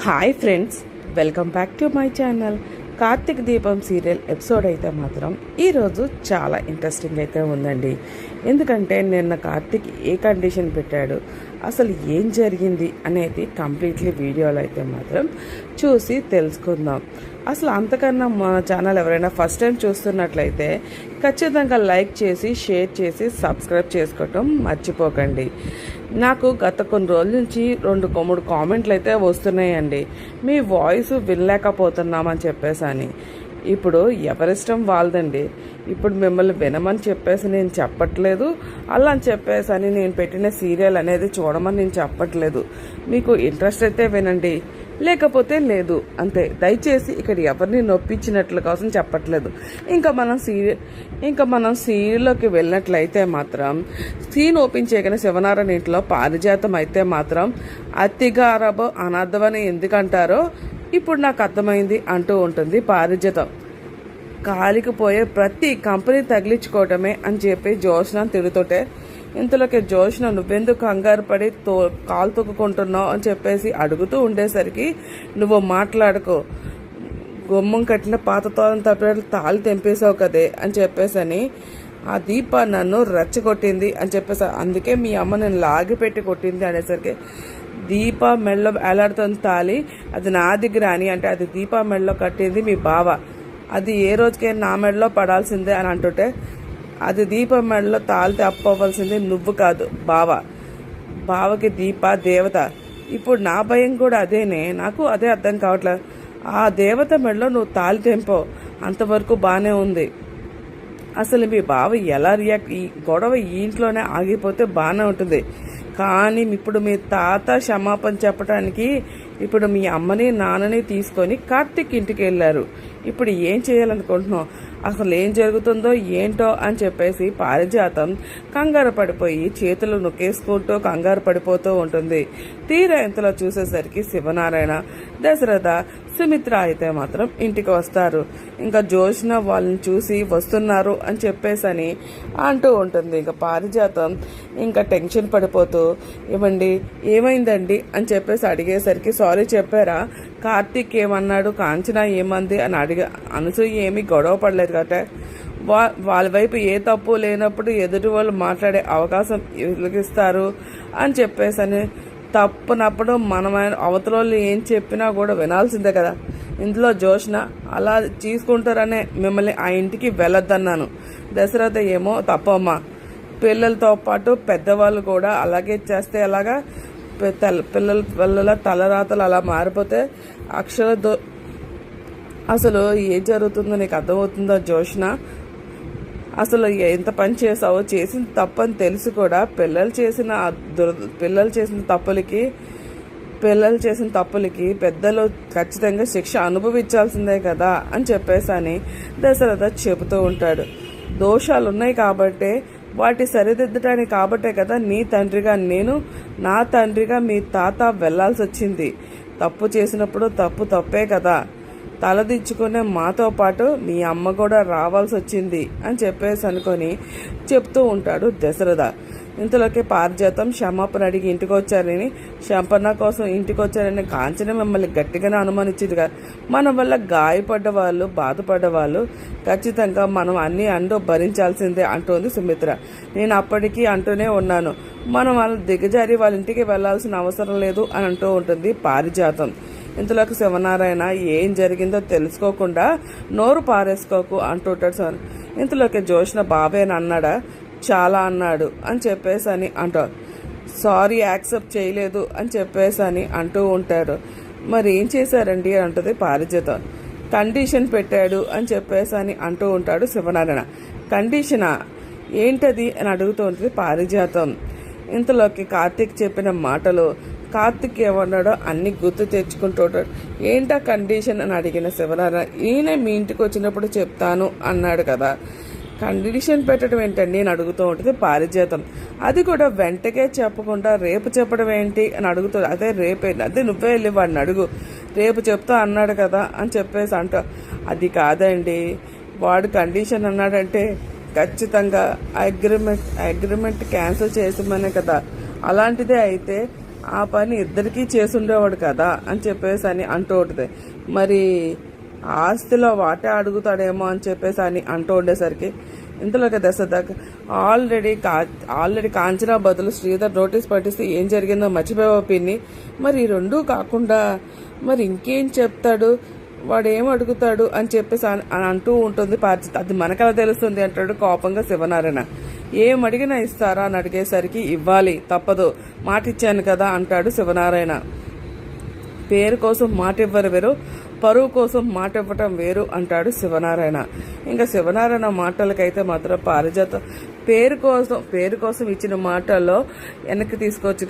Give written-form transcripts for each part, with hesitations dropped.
Hi friends, welcome back to my channel. Karthika Deepam serial episode అయితే మాత్రం ఈరోజు చాలా ఇంట్రెస్టింగ్ అయితే ఉందండి. ఎందుకంటే నిన్న కార్తీక్ ఏ కండిషన్ పెట్టాడు, అసలు ఏం జరిగింది అనేది కంప్లీట్లీ వీడియోలో అయితే మాత్రం చూసి తెలుసుకుందాం. అసలు అంతకన్నా మన ఛానల్ ఎవరైనా ఫస్ట్ టైం చూస్తున్నట్లయితే ఖచ్చితంగా లైక్ చేసి షేర్ చేసి సబ్స్క్రైబ్ చేసుకోవటం మర్చిపోకండి. నాకు గత కొన్ని రోజుల నుంచి 2-3 కామెంట్లు అయితే వస్తున్నాయండి, మీ వాయిస్ వినలేకపోతున్నామని చెప్పేసి. ఇప్పుడు ఎవరిష్టం వాళ్ళదండి. ఇప్పుడు మిమ్మల్ని వినమని చెప్పేసి నేను చెప్పట్లేదు, అలా అని చెప్పేసి నేను పెట్టిన సీరియల్ అనేది చూడమని నేను చెప్పట్లేదు. మీకు ఇంట్రెస్ట్ అయితే వినండి, లేకపోతే లేదు అంతే. దయచేసి ఇక్కడ ఎవరిని నొప్పించినట్లు కోసం చెప్పట్లేదు. ఇంకా మనం సీరియల్లోకి వెళ్ళినట్లయితే మాత్రం సీన్ ఓపెన్ చేయగానే శివనారాయణ ఇంట్లో పారిజాతం అయితే మాత్రం అతిగారబో అనర్థమని ఎందుకంటారో ఇప్పుడు నాకు అర్థమైంది అంటూ ఉంటుంది పారిజాతం. కాలికి పోయే ప్రతి కంపెనీ తగిలించుకోవటమే అని చెప్పి జోష్న తిడుతుంటే, ఇంతలోకి జోష్న నువ్వెందుకు కంగారు పడి కాలు తొక్కుకుంటున్నావు అని చెప్పేసి అడుగుతూ ఉండేసరికి, నువ్వు మాట్లాడుకో, గుమ్మం కట్టిన పాత తోలం తప్పేట్లు తాళి తెంపేసావు కదే అని చెప్పేసి ఆ దీప నన్ను రెచ్చగొట్టింది అని చెప్పేసి, అందుకే మీ అమ్మ నేను లాగిపెట్టి కొట్టింది అనేసరికి, దీప మెడలో వేలాడుతుంది తాళి, అది నా దగ్గర అని అంటే అది దీప మెడలో కట్టింది మీ బావ, అది ఏ రోజుకైనా నా మెడలో పడాల్సిందే అని అంటుంటే, అది దీప మెడలో తాళి తప్పవలసింది నువ్వు కాదు బావకి దీప దేవత. ఇప్పుడు నా భయం కూడా అదేనే, నాకు అదే అర్థం కావట్లేదు. ఆ దేవత మెడలో నువ్వు తాళి తెంపో, అంతవరకు బాగానే ఉంది. అసలు మీ బావ ఎలా రియాక్ట్, ఈ గొడవ ఈ ఇంట్లోనే ఆగిపోతే బాగానే ఉంటుంది. కానీ ఇప్పుడు మీ తాత క్షమాపణ చెప్పడానికి ఇప్పుడు మీ అమ్మని నాన్నని తీసుకొని కార్తీక్ ఇంటికి వెళ్ళారు. ఇప్పుడు ఏం చేయాలనుకుంటున్నావు, అసలు ఏం జరుగుతుందో ఏంటో అని చెప్పేసి పారిజాతం కంగారు పడిపోయి చేతులు నొక్కేసుకుంటూ కంగారు పడిపోతూ ఉంటుంది. తీరా ఇంతలో చూసేసరికి శివనారాయణ, దశరథ, సుమిత్ర అయితే మాత్రం ఇంటికి వస్తారు. ఇంకా జోష్న వాళ్ళని చూసి వస్తున్నారు అని చెప్పేసి అంటూ ఉంటుంది. ఇంకా పారిజాతం ఇంకా టెన్షన్ పడిపోతూ, ఏమండి ఏమైందండి అని చెప్పేసి అడిగేసరికి, సారీ చెప్పారా, కార్తీక్ ఏమన్నాడు, కాంచన ఏమంది అని అనసూయ ఏమీ గొడవ పడలేదు కదా, వాళ్ళ వైపు ఏ తప్పు లేనప్పుడు ఎదుటి వాళ్ళు మాట్లాడే అవకాశం వెలిగిస్తారు అని చెప్పేసి, తప్పునప్పుడు మనమైన అవతల ఏం చెప్పినా కూడా వినాల్సిందే కదా. ఇందులో జోష్న అలా తీసుకుంటారనే మిమ్మల్ని ఆ ఇంటికి వెళ్ళొద్దన్నాను. దశరథ ఏమో తప్పమ్మా, పిల్లలతో పాటు పెద్దవాళ్ళు కూడా అలాగే చేస్తే ఎలాగా, పిల్లల తలరాతలు అలా మారిపోతే అసలు ఏం జరుగుతుందో నీకు అర్థమవుతుందో జోష్న, అసలు ఎంత పని చేసావో, చేసిన తప్పని తెలిసి కూడా పిల్లలు చేసిన తప్పులకి పెద్దలు ఖచ్చితంగా శిక్ష అనుభవించాల్సిందే కదా అని చెప్పేసి దశరథ చెబుతూ ఉంటాడు. దోషాలు ఉన్నాయి కాబట్టే, వాటి సరిదిద్దటానికి కాబట్టే కదా నీ తండ్రిగా నేను, నా తండ్రిగా మీ తాత వెళ్లాల్సి వచ్చింది. తప్పు చేసినప్పుడు తప్పే కదా, తలదించుకునే మాతో పాటు మీ అమ్మ కూడా రావాల్సి వచ్చింది అని చెప్పేసి చెప్తూ ఉంటాడు దశరథ. ఇంతలోకి పారిజాతం క్షమాపణ అడిగి ఇంటికి వచ్చారని, క్షమాపణ కోసం ఇంటికి వచ్చారని కాంచన మిమ్మల్ని గట్టిగానే అనుమానించింది కదా, మన వల్ల గాయపడ్డ వాళ్ళు, బాధపడ్డ వాళ్ళు ఖచ్చితంగా మనం అన్ని భరించాల్సిందే అంటోంది సుమిత్ర. నేను అప్పటికీ అంటూనే ఉన్నాను, మనం వాళ్ళ దిగజారి వాళ్ళ ఇంటికి వెళ్లాల్సిన అవసరం లేదు అని అంటూ ఉంటుంది పారిజాతం. ఇంతలోకి శివనారాయణ ఏం జరిగిందో తెలుసుకోకుండా నోరు పారేసుకోకు అంటుంటాడు సార్. ఇంతలోకి జోష్న బాబేని అన్నాడా, చాలా అన్నాడు అని చెప్పేసి అంటారు. సారీ యాక్సెప్ట్ చేయలేదు అని చెప్పేసి అంటూ ఉంటారు. మరి ఏం చేశారండి అంటుంది పారిజాతం. కండిషన్ పెట్టాడు అని చెప్పేసి అంటూ ఉంటాడు శివనారాయణ. కండిషనా ఏంటది అని అడుగుతూ ఉంటుంది పారిజాతం. ఇంతలోకి కార్తీక్ చెప్పిన మాటలు, కార్తీక్ ఏమన్నాడో అన్ని గుర్తు తెచ్చుకుంటూ ఉంటాడు. ఏంటా కండిషన్ అని అడిగిన శివనారాయణ, ఈయన మీ ఇంటికి వచ్చినప్పుడు చెప్తాను అన్నాడు కదా, కండిషన్ పెట్టడం ఏంటండి అని అడుగుతూ ఉంటుంది పారిజాతం. అది కూడా వెంటనే చెప్పకుండా రేపు చెప్పడం ఏంటి అని అడుగుతుంది. అదే నువ్వే వెళ్ళి వాడిని అడుగు, రేపు చెప్తా అన్నాడు కదా అని చెప్పేసి అది కాదండి, వాడు కండిషన్ అన్నాడంటే ఖచ్చితంగా అగ్రిమెంట్ క్యాన్సిల్ చేసామనే కదా, అలాంటిదే అయితే ఆ పని ఇద్దరికీ చేసుండేవాడు కదా అని చెప్పేసి అని అంటూ ఉంటుంది. మరి ఆస్తిలో వాటే అడుగుతాడేమో అని చెప్పేసి అని అంటూ ఉండేసరికి ఇంతలోకి దశరథ ఆల్రెడీ కాంచనా బదులు శ్రీధర్ నోటీస్ పట్టిస్తే ఏం జరిగిందో మర్చిపోయావా పిన్ని? మరి ఈ రెండూ కాకుండా మరి ఇంకేం చెప్తాడు, వాడు ఏం అడుగుతాడు అని చెప్పేసి అని అంటూ ఉంటుంది పారిజాత. అది మనకలా తెలుస్తుంది అంటాడు కోపంగా శివనారాయణ. ఏం అడిగినా ఇస్తారా అని అడిగేసరికి ఇవ్వాలి తప్పదు, మాట ఇచ్చాను కదా అంటాడు శివనారాయణ. పేరు కోసం మాట ఇవ్వరు వేరు, పరువు కోసం మాట ఇవ్వటం వేరు అంటాడు శివనారాయణ. ఇంకా శివనారాయణ మాటలకైతే మాత్రం పారిజాతం పేరు కోసం ఇచ్చిన మాటల్లో వెనక్కి తీసుకోవచ్చు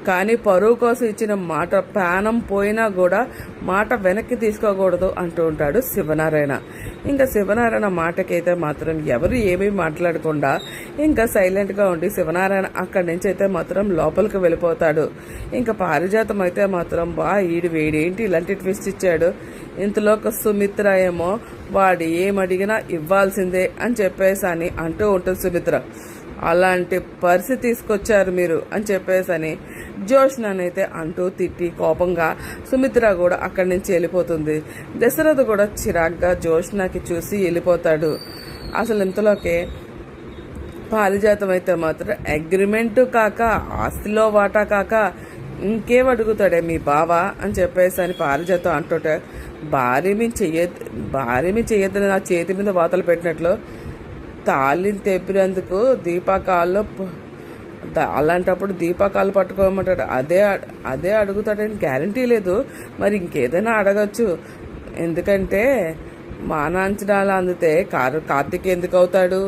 కానీ పరువు కోసం ఇచ్చిన మాట ప్రాణం పోయినా కూడా మాట వెనక్కి తీసుకోకూడదు అంటూ ఉంటాడు శివనారాయణ. ఇంకా శివనారాయణ మాటకైతే మాత్రం ఎవరు ఏమీ మాట్లాడకుండా ఇంకా సైలెంట్గా ఉండి శివనారాయణ అక్కడి నుంచి అయితే మాత్రం లోపలికి వెళ్ళిపోతాడు. ఇంకా పారిజాతం అయితే మాత్రం వీడేంటి ఇలాంటి ట్విస్ట్ ఇచ్చాడు, ఇంతలో సుమిత్ర ఏమో వాడు ఏమడిగినా ఇవ్వాల్సిందే అని చెప్పేసి అని అంటూ ఉంటుంది సుమిత్ర. అలాంటి పరిస్థితి తీసుకొచ్చారు మీరు అని చెప్పేసి అని జోష్ననైతే అంటూ తిట్టి కోపంగా సుమిత్ర కూడా అక్కడి నుంచి వెళ్ళిపోతుంది. దశరథ కూడా చిరాగ్గా జోష్నకి చూసి వెళ్ళిపోతాడు. అసలు ఇంతలోకే పారిజాతం అయితే మాత్రం అగ్రిమెంట్ కాక ఆస్తిలో వాటా కాక ఇంకేం అడుగుతాడే మీ బావ అని చెప్పేసి అని పారిజాతం అంటుంటే భార్యమి చెయ్యొద్దని నా చేతి మీద వాతలు పెట్టినట్లు తాళిని తెప్పినందుకు దీపాకాల్లో అలాంటప్పుడు దీపాకాలు పట్టుకోమంటాడు. అదే అడుగుతాడని గ్యారంటీ లేదు, మరి ఇంకేదైనా అడగచ్చు. ఎందుకంటే మానాంచనాలు అందితే కార్తీక్ ఎందుకు అవుతాడు,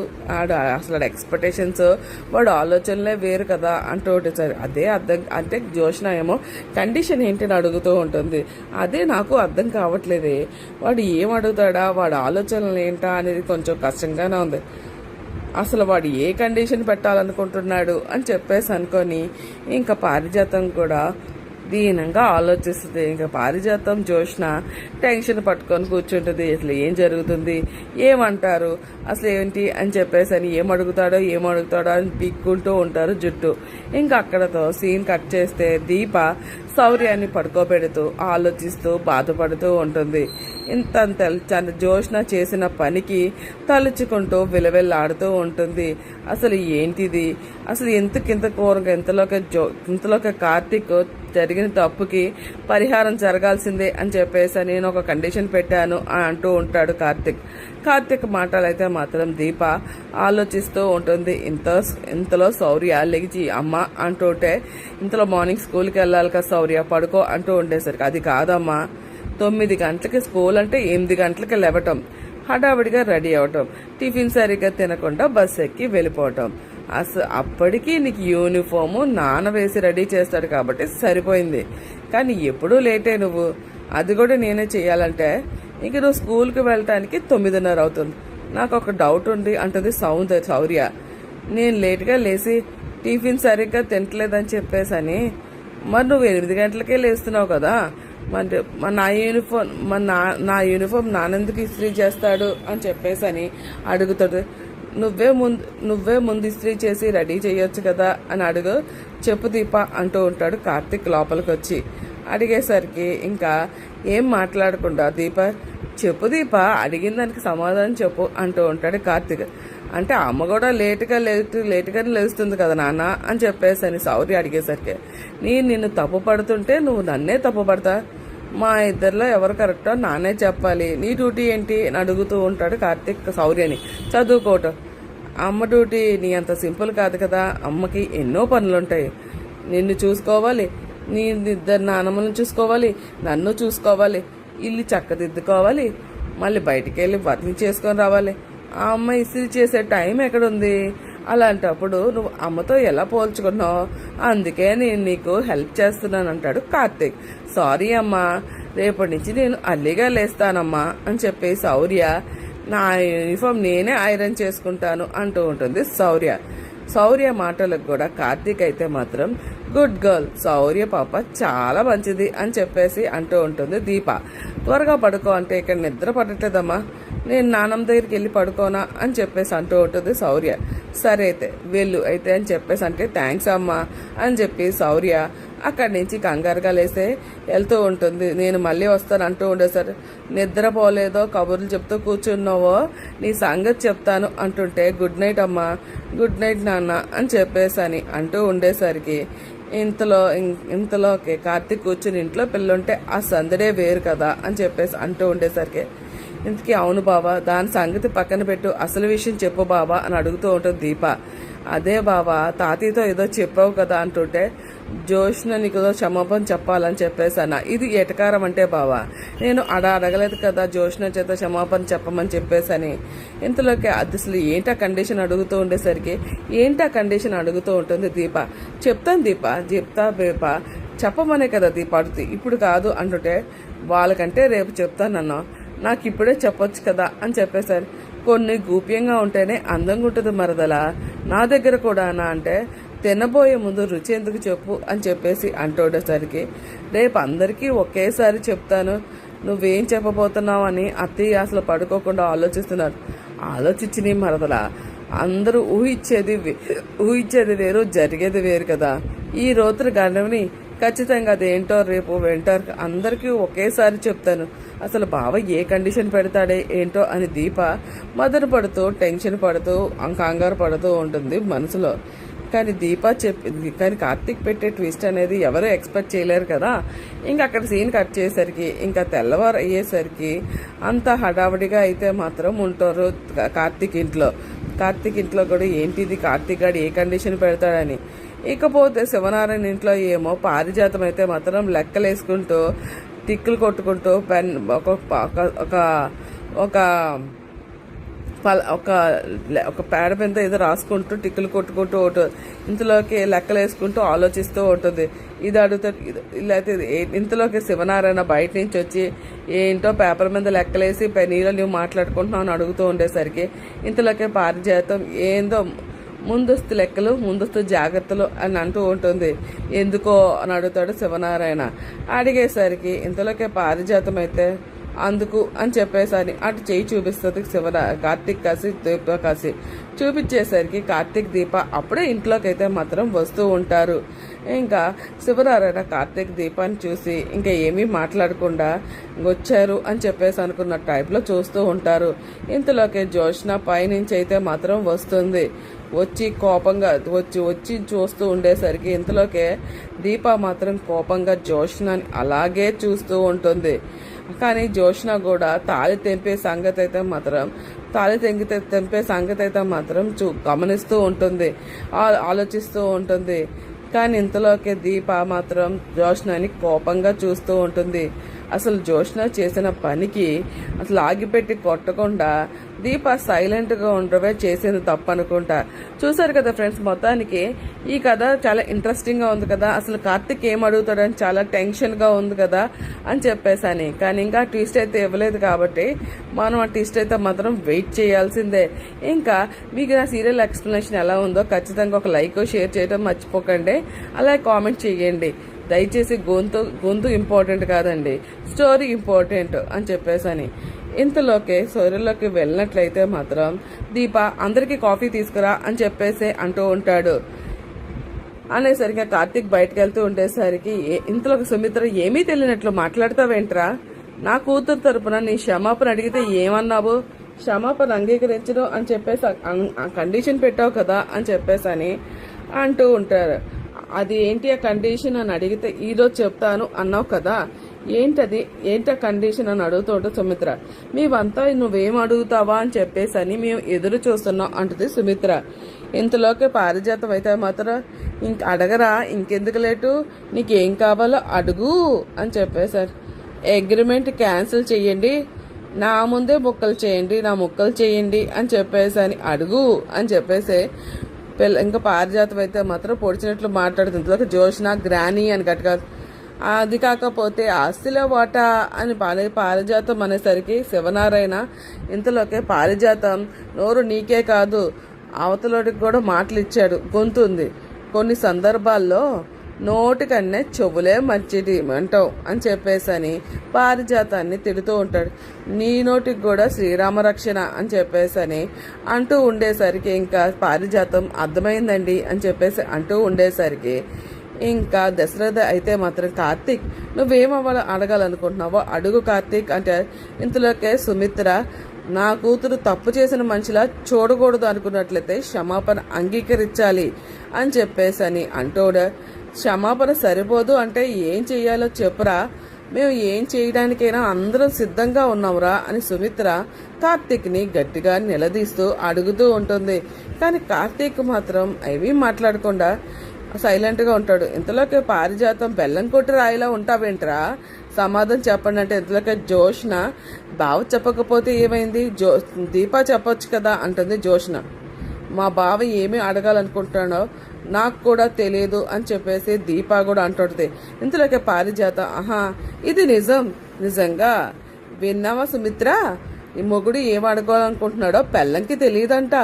అసలు ఎక్స్పెక్టేషన్స్ వాడు ఆలోచనలే వేరు కదా అంటూ ఉంటుంది. అదే అర్థం అంటే జోష్న ఏమో కండిషన్ ఏంటని అడుగుతూ ఉంటుంది. అదే నాకు అర్థం కావట్లేదే, వాడు ఏం అడుగుతాడా, వాడు ఆలోచనలు ఏంటా అనేది కొంచెం కష్టంగానే ఉంది. అసలు వాడు ఏ కండిషన్ పెట్టాలనుకుంటున్నాడు అని చెప్పేసి అనుకొని ఇంకా పారిజాతం కూడా దీనంగా ఆలోచిస్తుంది. ఇంకా పారిజాతం జోష్న టెన్షన్ పట్టుకొని కూర్చుంటుంది. అసలు ఏం జరుగుతుంది, ఏమంటారు, అసలు ఏంటి అని చెప్పేసి అని ఏం అడుగుతాడో అని పీక్కుంటూ ఉంటారు జుట్టు. ఇంకా అక్కడతో సీన్ కట్ చేస్తే దీప శౌర్యాన్ని పడుకోబెడుతూ ఆలోచిస్తూ బాధపడుతూ ఉంటుంది. జోష్న చేసిన పనికి తలుచుకుంటూ విలవెల్లాడుతూ ఉంటుంది. అసలు ఏంటిది, అసలు ఇంత కూరగా ఇంతలోకి కార్తీక్ జరిగిన తప్పుకి పరిహారం జరగాల్సిందే అని చెప్పేసి నేను ఒక కండిషన్ పెట్టాను అని అంటూ ఉంటాడు కార్తీక్ మాటలు అయితే మాత్రం దీప ఆలోచిస్తూ ఉంటుంది. ఇంతలో శౌర్య లెగిచి అమ్మ అంటుంటే ఇంతలో మార్నింగ్ స్కూల్కి వెళ్ళాలి కదా శౌర్య పడుకో అంటూ ఉండేసరికి అది కాదమ్మా, 9 గంటలకి స్కూల్ అంటే 8 గంటలకి లేవటం, హడావిడిగా రెడీ అవటం, టిఫిన్ సరిగ్గా తినకుండా బస్ ఎక్కి వెళ్ళిపోవటం, అప్పటికి నీకు యూనిఫాము నాన్న వేసి రెడీ చేస్తాడు కాబట్టి సరిపోయింది. కానీ ఎప్పుడూ లేటే నువ్వు, అది కూడా నేనే చేయాలంటే ఇంక నువ్వు స్కూల్కి వెళ్ళటానికి 9:30 అవుతుంది. నాకు ఒక డౌట్ ఉంది అంటుంది శౌర్య. నేను లేట్గా లేచి టిఫిన్ సరిగ్గా తినట్లేదని చెప్పేసని మరి నువ్వు 8 గంటలకే లేస్తున్నావు కదా, మరి నా యూనిఫామ్ నాన్నెందుకు ఇస్త్రీ చేస్తాడు అని చెప్పేసి అని అడుగుతాడు. నువ్వే ముందు ఇస్త్రీ చేసి రెడీ చేయొచ్చు కదా అని అడుగు, చెప్పు దీప అంటూ ఉంటాడు కార్తీక్ లోపలికి వచ్చి. అడిగేసరికి ఇంకా ఏం మాట్లాడకుండా దీప చెప్పు దీప, అడిగిన దానికి సమాధానం చెప్పు అంటూ ఉంటాడు కార్తీక్. అంటే అమ్మ కూడా లేటుగానే లేస్తుంది కదా నాన్న అని చెప్పేసి అని శౌర్య అడిగేసరికి నిన్ను తప్పు పడుతుంటే నువ్వు నన్నే తప్పు పడతా, మా ఇద్దరిలో ఎవరు కరెక్టో నానే చెప్పాలి, నీ డ్యూటీ ఏంటి అని అడుగుతూ ఉంటాడు కార్తీక్ శౌర్యని. చదువుకోవటం, అమ్మ డ్యూటీ నీ అంత సింపుల్ కాదు కదా, అమ్మకి ఎన్నో పనులుంటాయి, నిన్ను చూసుకోవాలి, నీ ఇద్దరు నాన్నమ్మలను చూసుకోవాలి, నన్ను చూసుకోవాలి, ఇల్లు చక్కదిద్దుకోవాలి, మళ్ళీ బయటికి వెళ్ళి వర్క్ చేసుకొని రావాలి, ఆ అమ్మ ఇస్త్రీ చేసే టైం ఎక్కడుంది, అలాంటప్పుడు నువ్వు అమ్మతో ఎలా పోల్చుకున్నావు, అందుకే నేను నీకు హెల్ప్ చేస్తున్నాను అంటాడు కార్తీక్. సారీ అమ్మా, రేపటి నుంచి నేను అల్లిగా లేస్తానమ్మా అని చెప్పి శౌర్య నా యూనిఫామ్ నేనే ఐరన్ చేసుకుంటాను అంటూ ఉంటుంది శౌర్య మాటలకు కూడా కార్తీక్ అయితే మాత్రం గుడ్ గర్ల్, శౌర్య పాప చాలా మంచిది అని చెప్పేసి అంటూ ఉంటుంది దీప. త్వరగా పడుకో అంటే ఇక్కడ నిద్ర పడట్లేదమ్మా, నేను నాన్నమ్మ దగ్గరికి వెళ్ళి పడుకోనా అని చెప్పేసి అంటూ ఉంటుంది శౌర్య. సరే అయితే వెళ్ళు అయితే అని చెప్పేసి అంటే థ్యాంక్స్ అమ్మా అని చెప్పి శౌర్య అక్కడి నుంచి కంగారుగా లేస్తే వెళ్తూ ఉంటుంది. నేను మళ్ళీ వస్తాను అంటూ ఉండేసరి నిద్రపోలేదో కబుర్లు చెప్తూ కూర్చున్నావో నీ సంగతి చెప్తాను అంటుంటే గుడ్ నైట్ అమ్మా, గుడ్ నైట్ నాన్న అని చెప్పేసి అని అంటూ ఉండేసరికి ఇంతలోకి కార్తీక్ కూర్చుని ఇంట్లో పిల్లుంటే ఆ సందడే వేరు కదా అని చెప్పేసి అంటూ ఉండేసరికి ఇంతకీ అవును బాబా, దాని సంగతి పక్కన పెట్టు, అసలు విషయం చెప్పు బాబా అని అడుగుతూ ఉంటుంది దీప. అదే బాబా తాతయ్యతో ఏదో చెప్పావు కదా అంటుంటే జోష్న నీకు ఏదో క్షమాపణ చెప్పాలని చెప్పేసాను. ఇది ఎటకారం అంటే బావా, నేను అడగలేదు కదా జోష్న చేత క్షమాపణ చెప్పమని చెప్పేసని. ఇంతలోకి అది అసలు ఏంటా కండిషన్ అడుగుతూ ఉండేసరికి ఏంటా కండిషన్ అడుగుతూ ఉంటుంది దీప. చెప్తాను దీప, చెప్పమనే కదా దీప అడుగుతుంది, ఇప్పుడు కాదు అంటుంటే వాళ్ళకంటే రేపు చెప్తానన్నా, నాకు ఇప్పుడే చెప్పొచ్చు కదా అని చెప్పేసరి. కొన్ని గోప్యంగా ఉంటేనే అందంగా ఉంటుంది మరదలా, నా దగ్గర కూడా అంటే తినబోయే ముందు రుచి ఎందుకు చెప్పు అని చెప్పేసి అంటుండేసరికి రేపు అందరికీ ఒకేసారి చెప్తాను, నువ్వేం చెప్పబోతున్నావు అని అత్తయ్య అసలు పడుకోకుండా ఆలోచిస్తున్నారు. ఆలోచించి మరదలా, అందరూ ఊహించేది వేరు, జరిగేది వేరు కదా. ఈ రోజు గండవని ఖచ్చితంగా అదేంటో రేపు వింటారు, అందరికీ ఒకేసారి చెప్తాను. అసలు బావ ఏ కండిషన్ పెడతాడే ఏంటో అని దీప మదన పడుతూ టెన్షన్ పడుతూ కంగారు పడుతూ ఉంటుంది మనసులో. కానీ దీప చెప్పింది, కానీ కార్తీక్ పెట్టే ట్విస్ట్ అనేది ఎవరూ ఎక్స్పెక్ట్ చేయలేరు కదా. ఇంకా అక్కడ సీన్ కట్ చేసేసరికి ఇంకా తెల్లవారు అయ్యేసరికి అంత హడావుడిగా అయితే మాత్రం ఉంటారు కార్తీక్ ఇంట్లో కూడా ఏంటిది కార్తీక్ గారు ఏ కండిషన్ పెడతాడని. ఇకపోతే శివనారాయణ ఇంట్లో ఏమో పారిజాతం అయితే మాత్రం లెక్కలేసుకుంటూ టిక్కులు కొట్టుకుంటూ పెన్ ఒక పేడ పెంత ఏదో రాసుకుంటూ టిక్కులు కొట్టుకుంటూ ఉంటుంది. ఇంతలోకి లెక్కలు వేసుకుంటూ ఆలోచిస్తూ ఉంటుంది. ఇది అడుగుతాడు లేకపోతే ఇంతలోకి శివనారాయణ బయట నుంచి వచ్చి ఏంటో పేపర్ మీద లెక్కలేసి నీలో నువ్వు మాట్లాడుకుంటున్నావు అని అడుగుతూ ఉండేసరికి ఇంతలోకి పారిజాతం ఏందో ముందస్తు లెక్కలు ముందస్తు జాగ్రత్తలు అని అంటూ ఉంటుంది. ఎందుకో అని అడుగుతాడు శివనారాయణ. అడిగేసరికి ఇంతలోకే పారిజాతం అయితే అందుకు అని చెప్పేసరి అటు చేయి చూపిస్తుంది కార్తీక్ దీప కాసి చూపించేసరికి కార్తీక్ దీప అప్పుడే ఇంట్లోకి అయితే మాత్రం వస్తూ ఉంటారు. ఇంకా శివనారాయణ కార్తీక్ దీపాన్ని చూసి ఇంకా ఏమీ మాట్లాడకుండా వచ్చారు అని చెప్పేసి అనుకున్న టైప్లో చూస్తూ ఉంటారు. ఇంతలోకి జోష్న పైనుంచి అయితే మాత్రం వస్తుంది. వచ్చి కోపంగా వచ్చి చూస్తూ ఉండేసరికి ఇంతలోకే దీప మాత్రం కోపంగా జోష్నని అలాగే చూస్తూ ఉంటుంది. కానీ జోష్న కూడా తాళి తెంపే సంగతి అయితే మాత్రం గమనిస్తూ ఉంటుంది, ఆలోచిస్తూ ఉంటుంది. కానీ ఇంతలోకే దీప మాత్రం జోష్నని కోపంగా చూస్తూ ఉంటుంది. అసలు జోష్న చేసిన పనికి అసలు ఆగిపెట్టి కొట్టకుండా దీప సైలెంట్గా ఉండవే చేసింది తప్పు అనుకుంటా. చూసారు కదా ఫ్రెండ్స్, మొత్తానికి ఈ కథ చాలా ఇంట్రెస్టింగ్గా ఉంది కదా. అసలు కార్తీక్ ఏం అడుగుతాడని చాలా టెన్షన్గా ఉంది కదా అని చెప్పేసాని. కానీ ఇంకా ట్విస్ట్ అయితే ఇవ్వలేదు కాబట్టి మనం ఆ ట్విస్ట్ అయితే మాత్రం వెయిట్ చేయాల్సిందే. ఇంకా మీకు నా సీరియల్ ఎక్స్ప్లెనేషన్ ఎలా ఉందో ఖచ్చితంగా ఒక లైక్ షేర్ చేయడం మర్చిపోకండి. అలాగే కామెంట్ చేయండి. దయచేసి గొంతు ఇంపార్టెంట్ కాదండి, స్టోరీ ఇంపార్టెంట్ అని చెప్పేసని. ఇంతలోకి స్టోరీలోకి వెళ్ళినట్లయితే మాత్రం దీప అందరికీ కాఫీ తీసుకురా అని చెప్పేసి అంటూ ఉంటాడు. అనేసరికి కార్తీక్ బయటకు వెళ్తూ ఉండేసరికి ఇంతలోకి సుమిత్ర ఏమీ తెలియనట్లు మాట్లాడతావేంట్రా, నా కూతురు తరపున నీ క్షమాపణ అడిగితే ఏమన్నావు, క్షమాపణ అంగీకరించను అని చెప్పేసి కండిషన్ పెట్టావు కదా అని చెప్పేసి అని అంటూ ఉంటారు. అది ఏంటి ఆ కండిషన్ అని అడిగితే ఈరోజు చెప్తాను అన్నావు కదా, ఏంటా కండిషన్ అని అడుగుతూ ఉంటుంది సుమిత్ర. మేమంతా నువ్వేం అడుగుతావా అని చెప్పేసి అని మేము ఎదురు చూస్తున్నాం అంటుంది సుమిత్ర. ఇంతలోకి పారిజాతం అయితే మాత్రం అడగరా, ఇంకెందుకు లేటు, నీకేం కావాలో అడుగు అని చెప్పేశారు. అగ్రిమెంట్ క్యాన్సిల్ చేయండి, నా ముందే ముక్కలు చేయండి అని చెప్పేసి అని అడుగు అని చెప్పేసి ఇంకా పారిజాతం అయితే మాత్రం పొడిచినట్లు మాట్లాడుతుంది. ఇంతలోకి జోష్న గ్రానీ అని గట్టిగా, అది కాకపోతే ఆస్తిలో వాటా అని పారిజాతం అనేసరికి శివనారాయణ ఇంతలోకే పారిజాతం నోరు నీకే కాదు అవతలోడికి కూడా మాటలు ఇచ్చాడు, గొంతుంది. కొన్ని సందర్భాల్లో నోటికన్నే చెవులే మంచిది అంటావు అని చెప్పేసని పారిజాతాన్ని తిడుతూ ఉంటాడు. నీ నోటికి కూడా శ్రీరామ రక్షణ అని చెప్పేసని అంటూ ఉండేసరికి ఇంకా పారిజాతం అర్థమైందండి అని చెప్పేసి అంటూ ఉండేసరికి ఇంకా దశరథ అయితే మాత్రం కార్తీక్ నువ్వేం అడగాలనుకుంటున్నావో అడుగు కార్తీక్ అంటే ఇంతలోకే సుమిత్ర నా కూతురు తప్పు చేసిన మనిషిలా చూడకూడదు అనుకున్నట్లయితే క్షమాపణ అంగీకరించాలి అని చెప్పేసని అంటోడు. క్షమాపణ సరిపోదు అంటే ఏం చెయ్యాలో చెప్పురా, మేము ఏం చేయడానికైనా అందరం సిద్ధంగా ఉన్నాంరా అని సుమిత్ర కార్తీక్ని గట్టిగా నిలదీస్తూ అడుగుతూ ఉంటుంది. కానీ కార్తీక్ మాత్రం అవి మాట్లాడకుండా సైలెంట్గా ఉంటాడు. ఇంతలోకి పారిజాతం బెల్లం కొట్టి రాయిలా ఉంటావేంట్రా, సమాధానం చెప్పండి అంటే ఇంతలోకి జోష్న బావ చెప్పకపోతే ఏమైంది, దీపా చెప్పొచ్చు కదా అంటుంది జోష్న. మా బావ ఏమీ అడగాలనుకుంటున్నాడో నాకు కూడా తెలియదు అని చెప్పేసి దీపా కూడా అంటుంది. ఇంతలోకి పారిజాత ఆహా ఇది నిజంగా విన్నావా సుమిత్ర, ఈ మొగుడు ఏం అడగాలనుకుంటున్నాడో పెళ్ళంకి తెలియదంట,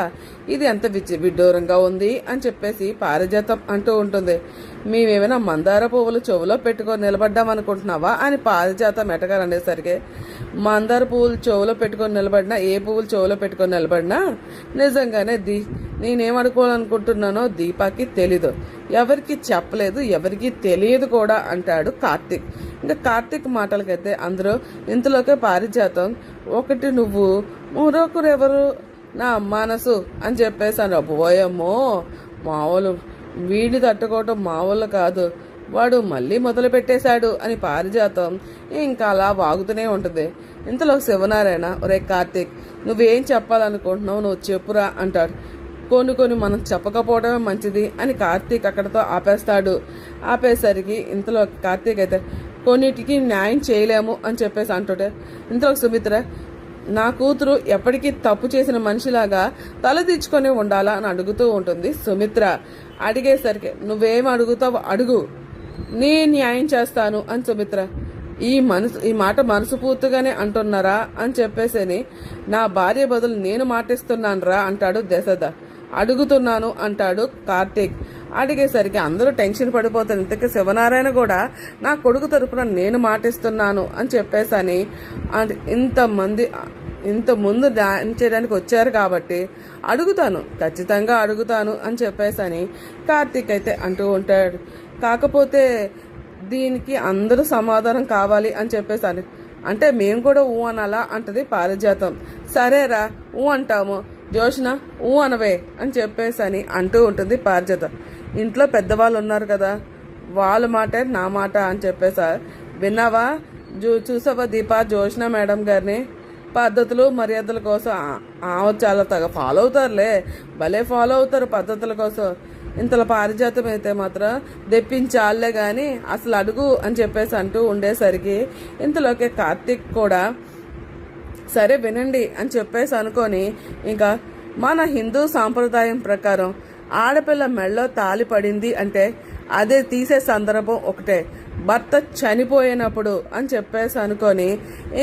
ఇది ఎంత విడ్డూరంగా ఉంది అని చెప్పేసి పారిజాతం అంటూ ఉంటుంది. మేమేమైనా మందార పువ్వులు చెవులో పెట్టుకొని నిలబడ్డామనుకుంటున్నావా అని పారిజాతం ఎటగారు అనేసరికి మందార పువ్వులు చెవులో పెట్టుకొని నిలబడినా ఏ పువ్వులు చెవులో పెట్టుకొని నిలబడినా నిజంగానే నేనేం అడుకోవాలనుకుంటున్నానో దీపాకి తెలీదు, ఎవరికి చెప్పలేదు, ఎవరికి తెలియదు కూడా అంటాడు కార్తీక్. ఇంకా కార్తీక్ మాటలకైతే అందరూ ఇంతలోకే పారిజాతం ఒకటి నువ్వు మరొకరెవరు నా మనసు అని చెప్పేసాను. పోయమ్మో మామూలు వీడిని తట్టుకోవటం మామూలు కాదు, వాడు మళ్ళీ మొదలు పెట్టేశాడు అని పారిజాతం ఇంకా అలా వాగుతూనే ఉంటుంది. ఇంతలో శివనారాయణ ఒరే కార్తీక్ నువ్వేం చెప్పాలనుకుంటున్నావు నువ్వు చెప్పురా అంటాడు. కొన్ని మనం చెప్పకపోవడమే మంచిది అని కార్తీక్ అక్కడతో ఆపేస్తాడు. ఆపేసరికి ఇంతలో కార్తీక్ అయితే కొన్నిటికి న్యాయం చేయలేము అని చెప్పేసి అంటుంటే ఇంతలో సుమిత్ర నా కూతురు ఎప్పటికీ తప్పు చేసిన మనిషిలాగా తలదించుకొని ఉండాలా అని అడుగుతూ ఉంటుంది. సుమిత్ర అడిగేసరికి నువ్వేం అడుగుతావు అడుగు, నీ న్యాయం చేస్తాను అని సుమిత్ర. ఈ మాట మనసు పూర్తిగానే అంటున్నారా అని చెప్పేసి నా భార్య బదులు నేను మాటిస్తున్నాను రా అంటాడు దశరథ. అడుగుతున్నాను అంటాడు కార్తీక్. అడిగేసరికి అందరూ టెన్షన్ పడిపోతారు. ఇంతకీ శివనారాయణ కూడా నా కొడుకు తరపున నేను మాటిస్తున్నాను అని చెప్పేసని ఇంతకుముందు డాన్స్ చేయడానికి వచ్చారు కాబట్టి ఖచ్చితంగా అడుగుతాను అని చెప్పేసని కార్తీక్ అయితే అంటూ ఉంటాడు. కాకపోతే దీనికి అందరూ సమాధానం కావాలి అని చెప్పేసని అంటే మేము కూడా ఊ అనాలా అంటది పారిజాతం. సరేరా ఊ అంటాము, జోష్న ఊ అనవే అని చెప్పేసని అంటూ ఉంటుంది పారిజాతం. ఇంట్లో పెద్దవాళ్ళు ఉన్నారు కదా వాళ్ళ మాట నా మాట అని చెప్పేసా. విన్నావా చూసావా దీపా జోష్న మేడం గారిని పద్ధతులు మర్యాదల కోసం చాలా ఫాలో అవుతారులే, భలే ఫాలో అవుతారు పద్ధతుల కోసం. ఇంతలో పారిజాతం అయితే మాత్రం తెప్పించాలే కానీ అసలు అడుగు అని చెప్పేసి అంటూ ఉండేసరికి ఇంతలోకి కార్తీక్ కూడా సరే వినండి అని చెప్పేసి అనుకొని ఇంకా మన హిందూ సాంప్రదాయం ప్రకారం ఆడపిల్ల మెళ్ళో తాళి పడింది అంటే అదే తీసే సందర్భం ఒకటే, భర్త చనిపోయినప్పుడు అని చెప్పేసి అనుకొని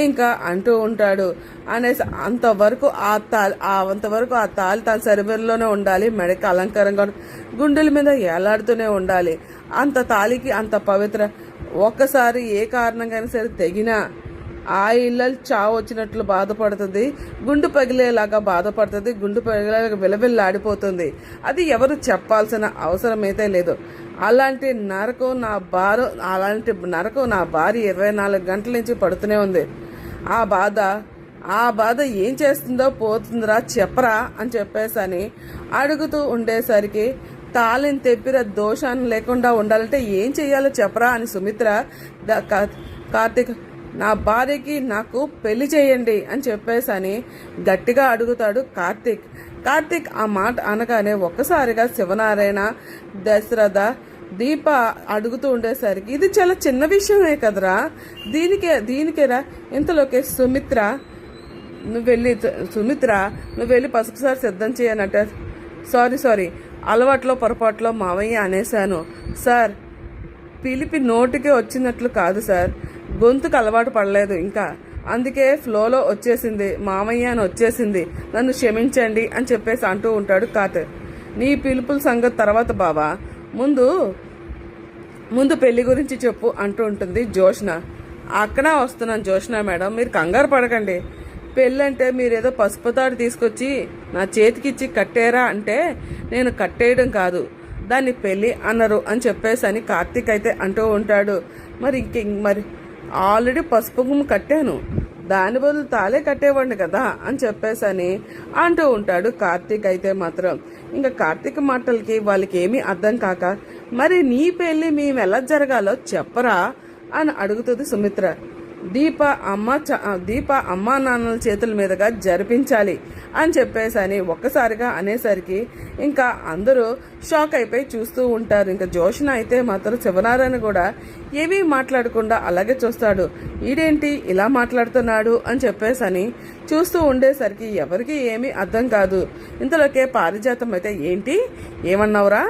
ఇంకా అంటూ ఉంటాడు. అనేసి అంతవరకు ఆ తాళి తన శరీరంలోనే ఉండాలి, మెడకి అలంకారంగా గుండెల మీద ఏలాడుతూనే ఉండాలి. అంత తాళికి అంత పవిత్ర. ఒక్కసారి ఏ కారణంగా సరే తెగినా ఆ ఇళ్ళలు చావు వచ్చినట్లు బాధపడుతుంది, గుండు పగిలేలాగా బాధపడుతుంది, గుండు పగిలేలాగా విలవిల్లాడిపోతుంది. అది ఎవరు చెప్పాల్సిన అవసరం అయితే లేదు. అలాంటి నరకం నా భార్య 24 గంటల నుంచి పడుతూనే ఉంది. ఆ బాధ ఏం చేస్తుందో పోతుందిరా చెప్పరా అని చెప్పేసని అడుగుతూ ఉండేసరికి తాళిని తెప్పిన దోషాన్ని లేకుండా ఉండాలంటే ఏం చెయ్యాలో చెప్పరా అని సుమిత్ర కార్తీక్ నా భార్యకి నాకు పెళ్లి చేయండి అని చెప్పేసని గట్టిగా అడుగుతాడు కార్తీక్ ఆ మాట అనగానే ఒక్కసారిగా శివనారాయణ దశరథ దీప అడుగుతూ ఉండేసరికి ఇది చాలా చిన్న విషయమే కదరా, దీనికేరా ఇంతలోకే సుమిత్ర నువ్వు వెళ్ళి పసుపుసారి సిద్ధం చేయనంటే సారీ అలవాట్లో పొరపాట్లో మావయ్య అనేశాను సార్, పిలిపి నోటికి వచ్చినట్లు కాదు సార్, గొంతుకు అలవాటు పడలేదు ఇంకా, అందుకే ఫ్లోలో వచ్చేసింది, మామయ్య అని వచ్చేసింది, నన్ను క్షమించండి అని చెప్పేసి అంటూ ఉంటాడు కార్తీక్. నీ పిలుపుల సంగతి తర్వాత బావా, ముందు ముందు పెళ్లి గురించి చెప్పు అంటూ ఉంటుంది జోష్న. అక్కడ వస్తున్నాను జోష్న మేడం, మీరు కంగారు పడకండి. పెళ్ళంటే మీరేదో పసుపు తాడు తీసుకొచ్చి నా చేతికిచ్చి కట్టారా అంటే నేను కట్టేయడం కాదు, దాన్ని పెళ్ళి అన్నారు అని చెప్పేసి అని కార్తీక్ అయితే అంటూ ఉంటాడు. మరి ఆల్రెడీ పసుపు గుమ్మ కట్టాను, దాని బదులు తాళే కట్టేవాడిని కదా అని చెప్పేసి అని అంటూ ఉంటాడు కార్తీక్ అయితే మాత్రం. ఇంకా కార్తీక్ మాటలకి వాళ్ళకి ఏమీ అర్థం కాక, మరి నీ పెళ్ళి మేము ఎలా జరగాలో చెప్పరా అని అడుగుతుంది సుమిత్ర. దీప అమ్మా నాన్నల చేతుల మీదుగా జరిపించాలి అని చెప్పేసి అని ఒక్కసారిగా అనేసరికి ఇంకా అందరూ షాక్ అయిపోయి చూస్తూ ఉంటారు. ఇంకా జోష్న అయితే మాత్రం శివనారాయణ కూడా ఏమీ మాట్లాడకుండా అలాగే చూస్తాడు. ఈడేంటి ఇలా మాట్లాడుతున్నాడు అని చెప్పేసి అని చూస్తూ ఉండేసరికి ఎవరికి ఏమీ అర్థం కాదు. ఇంతలోకే పారిజాతం అయితే ఏంటి ఏమన్నావురా,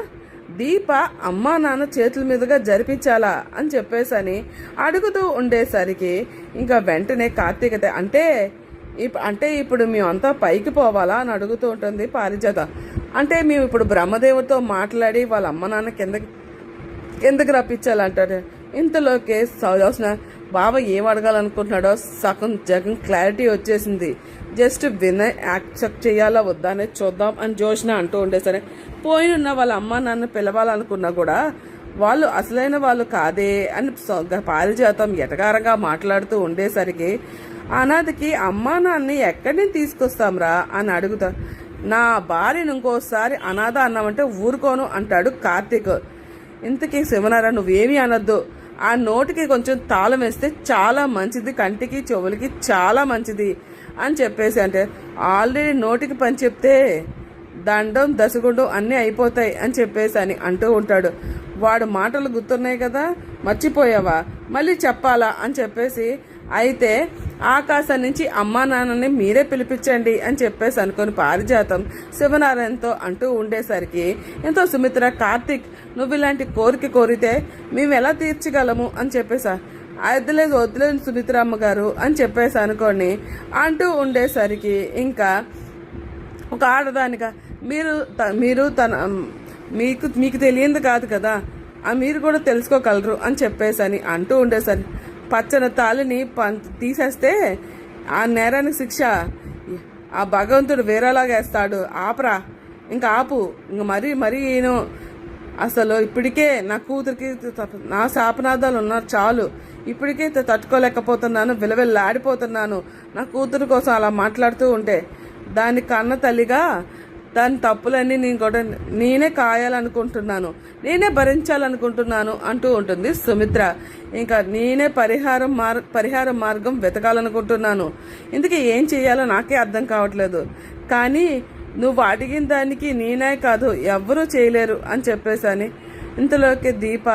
దీప అమ్మా నాన్న చేతుల మీదుగా జరిపించాలా అని చెప్పేసి అని అడుగుతూ ఉండేసరికి ఇంకా వెంటనే కార్తీకత అంటే ఇప్పుడు మేమంతా పైకి పోవాలా అని అడుగుతూ ఉంటుంది పారిజాత. అంటే మేము ఇప్పుడు బ్రహ్మదేవుడితో మాట్లాడి వాళ్ళ అమ్మ నాన్న కిందకి రప్పించాలంటారు. ఇంతలోకే చూసిన బావ ఏం అడగాలనుకుంటున్నాడో జగం క్లారిటీ వచ్చేసింది. జస్ట్ వినయ్ యాక్సెప్ట్ చేయాలా వద్దా అనేది చూద్దాం అని జోష్న అంటూ ఉండేసరి, పోయినున్న వాళ్ళ అమ్మ నాన్న పిలవాలనుకున్నా కూడా వాళ్ళు అసలైన వాళ్ళు కాదే అని పారిజాతం ఎటకారంగా మాట్లాడుతూ ఉండేసరికి అనాథకి అమ్మా నాన్నని ఎక్కడి నుంచి తీసుకొస్తాంరా అని అడుగుతా. నా భార్యను ఇంకోసారి అనాథ అన్నామంటే ఊరుకోను అంటాడు కార్తీక్. ఇంతకీ శివనారాయణ నువ్వేమీ అనొద్దు, ఆ నోటికి కొంచెం తాళం వేస్తే చాలా మంచిది, కంటికి చెవులకి చాలా మంచిది అని చెప్పేసి అంటే ఆల్రెడీ నోటికి పని చెప్తే దండం దశగుండం అన్నీ అయిపోతాయి అని చెప్పేసి అని అంటూ ఉంటాడు. వాడు మాటలు గుర్తున్నాయి కదా, మర్చిపోయావా, మళ్ళీ చెప్పాలా అని చెప్పేసి అయితే ఆకాశం నుంచి అమ్మా నాన్నని మీరే పిలిపించండి అని చెప్పేసి అనుకొని పారిజాతం శివనారాయణతో అంటూ ఉండేసరికి ఎంతో సుమిత్ర, కార్తీక్ నువ్వు ఇలాంటి కోరితే మేము ఎలా తీర్చగలము అని చెప్పేసా, వద్దులేదు సుమిత్ర అమ్మగారు అని చెప్పేసి అనుకోని అంటూ ఉండేసరికి ఇంకా ఒక ఆడదానిగా మీరు మీకు తెలియంది కాదు కదా, మీరు కూడా తెలుసుకోగలరు అని చెప్పేసి అని అంటూ ఉండేసరి పచ్చని తాళిని తీసేస్తే ఆ నేరానికి శిక్ష ఆ భగవంతుడు వేరేలాగా వేస్తాడు, ఆపరా ఇంకా ఆపు, ఇంక మరీ నేను అసలు ఇప్పటికే నా కూతురికి నా శాపనాదాలు ఉన్నారు చాలు, ఇప్పటికే తట్టుకోలేకపోతున్నాను, విలవిల్లాడిపోతున్నాను. నా కూతురు కోసం అలా మాట్లాడుతూ ఉంటే దాని కన్న తల్లిగా దాని తప్పులన్నీ నేనే కాయాలనుకుంటున్నాను, నేనే భరించాలనుకుంటున్నాను అంటూ ఉంటుంది సుమిత్ర. ఇంకా నేనే పరిహార మార్గం వెతకాలనుకుంటున్నాను, ఇందుకే ఏం చేయాలో నాకే అర్థం కావట్లేదు, కానీ నువ్వు అడిగిన దానికి నేనే కాదు ఎవ్వరూ చేయలేరు అని చెప్పేసని ఇంతలోకి దీప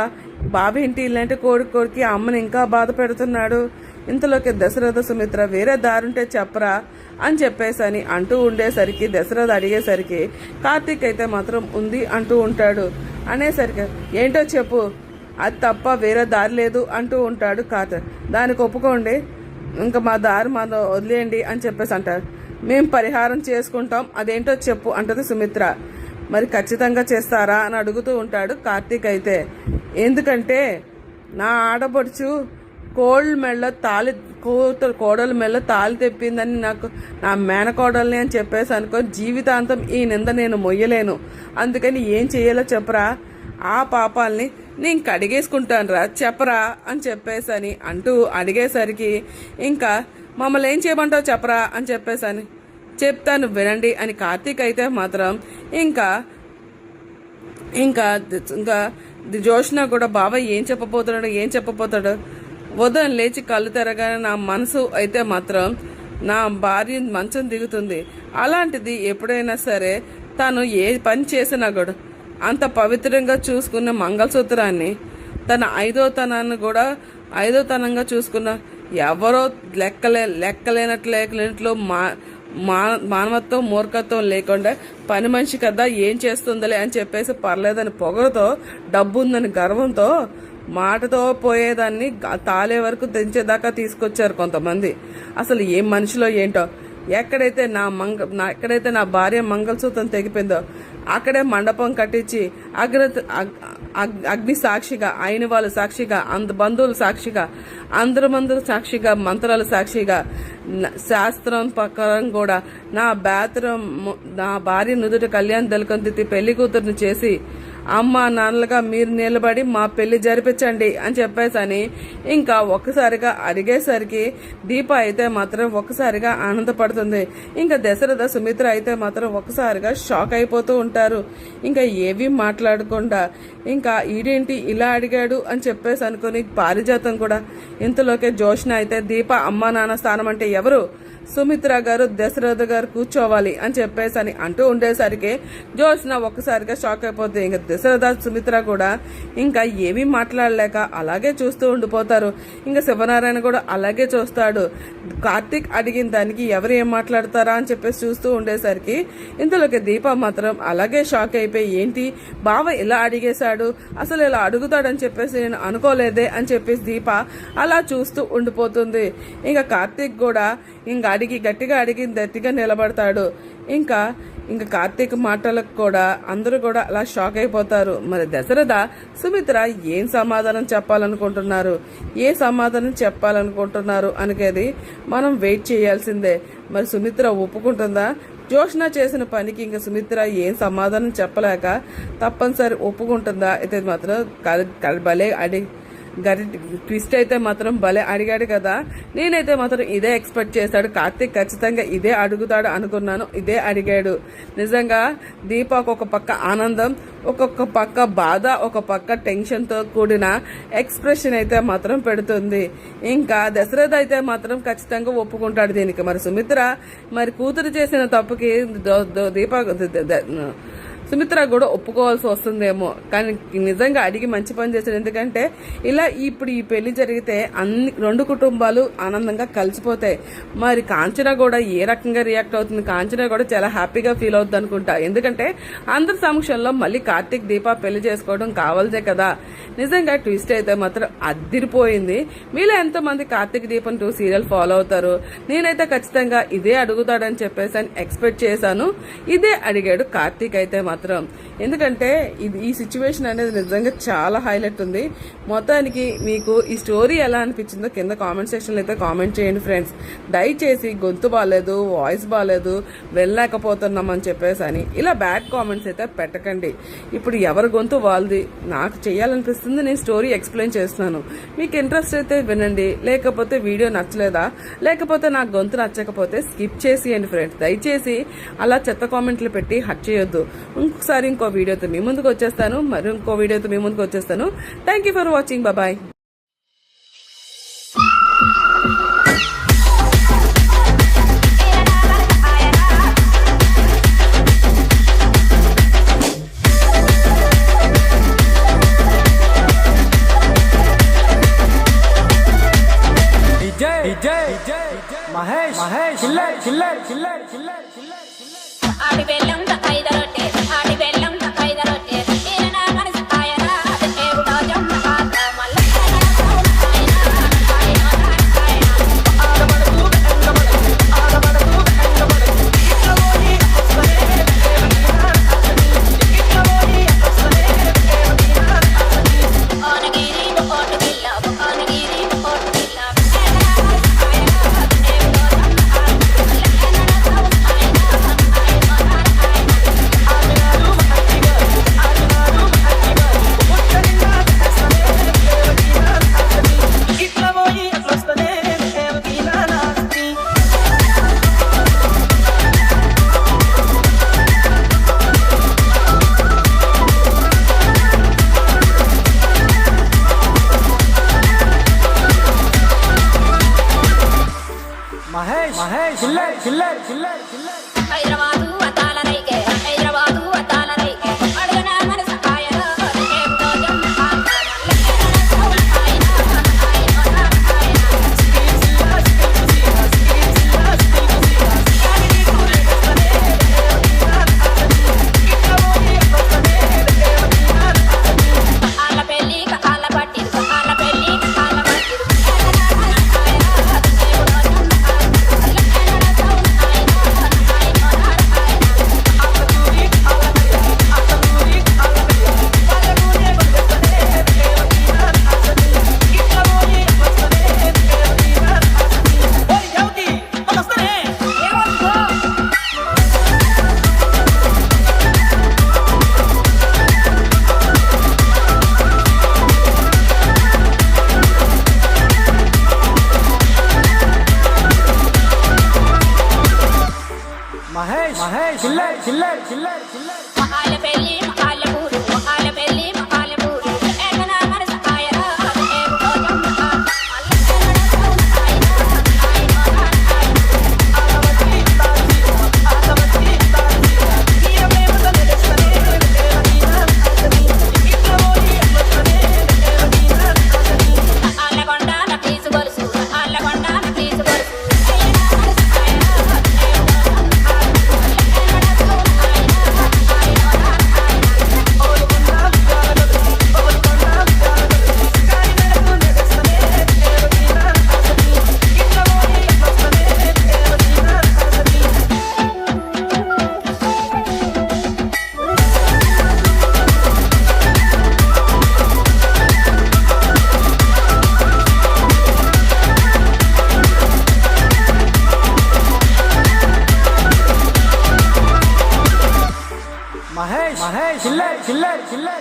బాబు ఇంటి ఇలాంటి కోడికి అమ్మని ఇంకా బాధ పెడుతున్నాడు. ఇంతలోకి దశరథ సుమిత్ర వేరే దారుంటే చెప్పరా అని చెప్పేసని అంటూ ఉండేసరికి దశరథ అడిగేసరికి కార్తీక్ అయితే మాత్రం ఉంది అంటూ ఉంటాడు. అనేసరికి ఏంటో చెప్పు, అది తప్ప వేరే దారి లేదు అంటూ ఉంటాడు కార్తీక్. దానికి ఒప్పుకోండి, ఇంకా మా దారి వదిలేయండి అని చెప్పేసి అంటారు. మేము పరిహారం చేసుకుంటాం, అదేంటో చెప్పు అంటది సుమిత్ర. మరి ఖచ్చితంగా చేస్తారా అని అడుగుతూ ఉంటాడు కార్తీక్ అయితే. ఎందుకంటే నా ఆడపడుచు కోడల మెళ్ళ తాళి తెప్పిందని నాకు నా మేనకోడల్ని అని చెప్పేసి అనుకో జీవితాంతం ఈ నింద నేను మొయ్యలేను, అందుకని ఏం చేయాలో చెప్పరా, ఆ పాపాలని నేను కడిగేసుకుంటాను రా చెప్పరా అని చెప్పేసి అని అంటూ అడిగేసరికి ఇంకా మమ్మల్ని ఏం చేయమంటావు చెప్పరా అని చెప్పేసి అని చెప్తాను వినండి అని కార్తీక్ అయితే మాత్రం ఇంకా ఇంకా ఇంకా జోష్న కూడా బాబాయ్ ఏం చెప్పబోతాడు ఉదయం లేచి కళ్ళు తెరగానే నా మనసు అయితే మాత్రం నా భార్య మంచం దిగుతుంది. అలాంటిది ఎప్పుడైనా సరే తను ఏ పని చేసినా కూడా అంత పవిత్రంగా చూసుకున్న మంగళసూత్రాన్ని తన ఐదో తనంగా చూసుకున్న ఎవరో లెక్కలేనట్లు మానవత్వం మూర్ఖత్వం లేకుండా పని మనిషి కదా ఏం చేస్తుందిలే అని చెప్పేసి పర్లేదని పొగరుతో డబ్బు ఉందని గర్వంతో మాటతో పోయేదాన్ని తాలే వరకు తెంచేదాకా తీసుకొచ్చారు కొంతమంది. అసలు ఏం మనిషిలో ఏంటో, ఎక్కడైతే నా భార్య మంగళసూత్రం తెగిపోయిందో అక్కడే మండపం కట్టించి అగ్ని సాక్షిగా, అయిన వాళ్ళు సాక్షిగా, బంధువులు సాక్షిగా, అందరు సాక్షిగా, మంత్రాలు సాక్షిగా, శాస్త్రం ప్రకారం కూడా నా భార్య నుదుట కళ్యాణ్ దళకంతి పెళ్లి కూతురుని చేసి అమ్మ నాన్నలుగా మీరు నిలబడి మా పెళ్లి జరిపించండి అని చెప్పేసని ఇంకా ఒక్కసారిగా అడిగేసరికి దీప అయితే మాత్రం ఒక్కసారిగా ఆనందపడుతుంది. ఇంకా దశరథ సుమిత్ర అయితే మాత్రం ఒక్కసారిగా షాక్ అయిపోతూ ఉంటారు. ఇంకా ఏవి మాట్లాడకుండా ఇంకా ఈడేంటి ఇలా అడిగాడు అని చెప్పేసి అనుకుని పారిజాతం కూడా ఇంతలోకే జోష్న అయితే దీప అమ్మా నాన్న స్థానం అంటే ఎవరు, సుమిత్ర గారు దశరథ గారు కూర్చోవాలి అని చెప్పేసి అని అంటూ ఉండేసరికి జోష్న ఒక్కసారిగా షాక్ అయిపోతుంది. ఇంకా దశరథ సుమిత్ర కూడా ఇంకా ఏమీ మాట్లాడలేక అలాగే చూస్తూ ఉండిపోతారు. ఇంకా శివనారాయణ కూడా అలాగే చూస్తాడు. కార్తీక్ అడిగిన దానికి ఎవరు ఏం మాట్లాడతారా అని చెప్పేసి చూస్తూ ఉండేసరికి ఇంతలోకి దీప మాత్రం అలాగే షాక్ అయిపోయి ఏంటి బావ ఇలా అడిగేశాడు, అసలు ఇలా అడుగుతాడని చెప్పేసి నేను అనుకోలేదే అని చెప్పేసి దీప అలా చూస్తూ ఉండిపోతుంది. ఇంకా కార్తీక్ కూడా ఇంకా గట్టిగా నిలబడతాడు. ఇంకా కార్తీక్ మాటలకు కూడా అందరూ కూడా అలా షాక్ అయిపోతారు. మరి దశరథ సుమిత్ర ఏం సమాధానం చెప్పాలనుకుంటున్నారు అనేది మనం వెయిట్ చేయాల్సిందే. మరి సుమిత్ర ఒప్పుకుంటుందా? జోష్న చేసిన పనికి ఇంకా సుమిత్ర ఏం సమాధానం చెప్పలేక తప్పనిసరి ఒప్పుకుంటుందా? అయితే మాత్రం భలే ట్విస్ట్ అయితే మాత్రం భలే అడిగాడు కదా. నేనైతే మాత్రం ఇదే ఎక్స్పెక్ట్ చేశాడు. కార్తీక్ ఖచ్చితంగా ఇదే అడుగుతాడు అనుకున్నాను, ఇదే అడిగాడు. నిజంగా దీపక్ ఒక పక్క ఆనందం, ఒక్కొక్క పక్క బాధ, ఒక పక్క టెన్షన్ తో కూడిన ఎక్స్ప్రెషన్ అయితే మాత్రం పెడుతుంది. ఇంకా దశరథ అయితే మాత్రం ఖచ్చితంగా ఒప్పుకుంటాడు దీనికి. మరి సుమిత్ర మరి కూతురు చేసిన తప్పుకి సుమిత్ర కూడా ఒప్పుకోవాల్సి వస్తుందేమో. కానీ నిజంగా అడిగి మంచి పని చేశాడు. ఎందుకంటే ఇలా ఇప్పుడు ఈ పెళ్లి జరిగితే రెండు కుటుంబాలు ఆనందంగా కలిసిపోతాయి. మరి కాంచన కూడా ఏ రకంగా రియాక్ట్ అవుతుంది? కాంచన కూడా చాలా హ్యాపీగా ఫీల్ అవుతుంది అనుకుంటా. ఎందుకంటే అందరి సమక్షంలో మళ్ళీ కార్తీక్ దీప పెళ్లి చేసుకోవడం కావాల్సే కదా. నిజంగా ట్విస్ట్ అయితే మాత్రం అదిరిపోయింది. మీలో ఎంతమంది కార్తీక్ దీపం 2 సీరియల్ ఫాలో అవుతారు? నేనైతే ఖచ్చితంగా ఇదే అడుగుతాడని చెప్పేసి అని ఎక్స్పెక్ట్ చేశాను. ఇదే అడిగాడు కార్తీక్ అయితే మాత్రం. ఎందుకంటే ఈ సిచ్యువేషన్ అనేది నిజంగా చాలా హైలైట్ ఉంది. మొత్తానికి మీకు ఈ స్టోరీ ఎలా అనిపించిందో కింద కామెంట్ సెక్షన్లో అయితే కామెంట్ చేయండి ఫ్రెండ్స్. దయచేసి గొంతు బాగాలేదు, వాయిస్ బాగాలేదు, వెళ్ళలేకపోతున్నాం అని చెప్పేసి అని ఇలా బ్యాడ్ కామెంట్స్ అయితే పెట్టకండి. ఇప్పుడు ఎవరి గొంతు వాళ్ళది. నాకు చేయాలనిపిస్తుంది, నేను స్టోరీ ఎక్స్ప్లెయిన్ చేస్తున్నాను. మీకు ఇంట్రెస్ట్ అయితే వినండి, లేకపోతే వీడియో నచ్చలేదా, లేకపోతే నాకు గొంతు నచ్చకపోతే స్కిప్ చేసేయండి ఫ్రెండ్స్. దయచేసి అలా చెత్త కామెంట్లు పెట్టి హట్ చేయొద్దు. ఇంకొకసారి ఇంకో వీడియోతో మీ ముందుకు వచ్చేస్తాను. Thank you for watching. Bye. Mahesh ఆడి బెల్లం ఐదరొట్టే ఆడి బెల్లం ఐదరొట్టే ఈయన నా మనసు ఆయన దేవుడా జమ్మ ఆత మల్ల హైదరాబాదు అతాలరైకే హైదరాబాదు అతాలరైకే అడుగున మనసు ఆయన దేవుడా జమ్మ ఆత ఆల పెళ్లి ఆల పట్టి ఆల పెళ్లి ఆల పట్టి దేవుడా జమ్మ ఆత మహాల పెళ్లి మహాల పూలు మహాల పెళ్లి మహాల పూలు ఏకనా మనసు ఆయరా ఏగు రోజం ఆలగొండ నటీసు గొలుసు ఆలగొండ నటీసు గొలుసు మహేష్ చిల్లర్